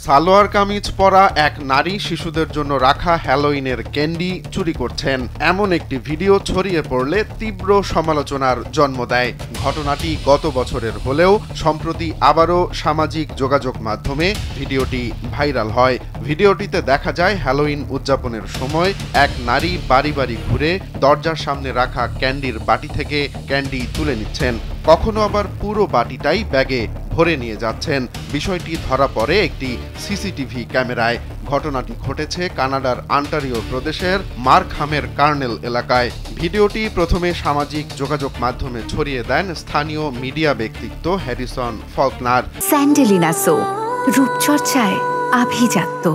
সালোয়ার কামিজ পরা এক নারী শিশুদের জন্য রাখা হ্যালোইনের ক্যান্ডি চুরি করছেন এমন একটি ভিডিও ছড়িয়ে পড়লে তীব্র সমালোচনার জন্ম দেয়। ঘটনাটি গত বছরের হলেও সম্প্রতি আবারও সামাজিক যোগাযোগ মাধ্যমে ভিডিওটি ভাইরাল হয়। ভিডিওটিতে দেখা যায় হ্যালোইন উদযাপনের সময় এক নারী বাড়ি বাড়ি ঘুরে দরজার সামনে রাখা ক্যান্ডির বাটি থেকে ক্যান্ডি তুলে নিচ্ছেন, কখনো আবার পুরো বাটিটাই ব্যাগে ভরে নিয়ে যাচ্ছেন। বিষয়টি ধরা পড়ে একটি সিসিটিভি ক্যামেরায়। ঘটনাটি ঘটেছে কানাডার অন্টারিও প্রদেশের মার্কহামের কার্নেল এলাকায়। ভিডিওটি প্রথমে সামাজিক যোগাযোগ মাধ্যমে ছড়িয়ে দেন স্থানীয় মিডিয়া ব্যক্তিত্ব হ্যারিসন ফলকনার। স্যান্ডেলিনা সো, রূপচর্চায় আভিজাত্য।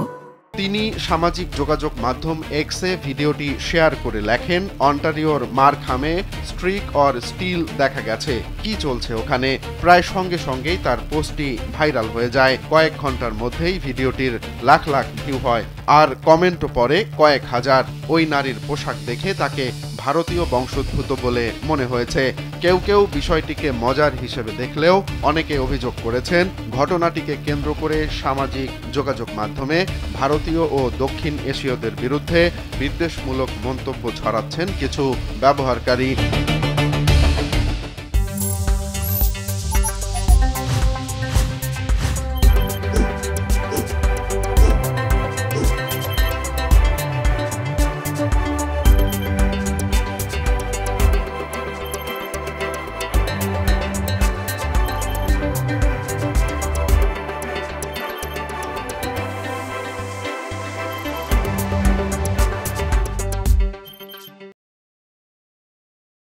তিনি সামাজিক যোগাযোগ মাধ্যম এক্সে ভিডিওটি শেয়ার করে লেখেন, অন্টারিওর মার্কহামে স্ট্রিক অর স্টিল দেখা গেছে, কি চলছে ওখানে। প্রায় সঙ্গে সঙ্গেই তার পোস্টটি ভাইরাল হয়ে যায়। কয়েক ঘন্টার মধ্যেই ভিডিওটির লাখ লাখ ভিউ হয়, আর কমেন্টও পড়ে কয়েক হাজার। ওই নারীর পোশাক দেখে তাকে ভারতীয় বংশোদ্ভূত বলে মনে হয়েছে। কেউ কেউ বিষয়টিকে মজার হিসেবে দেখলেও অনেকে অভিযোগ করেছেন ঘটনাটিকে কেন্দ্র করে সামাজিক যোগাযোগ মাধ্যমে ভারতীয় ও দক্ষিণ এশীয়দের বিরুদ্ধে বিদ্বেষমূলক মন্তব্য ছড়াচ্ছেন কিছু ব্যবহারকারী।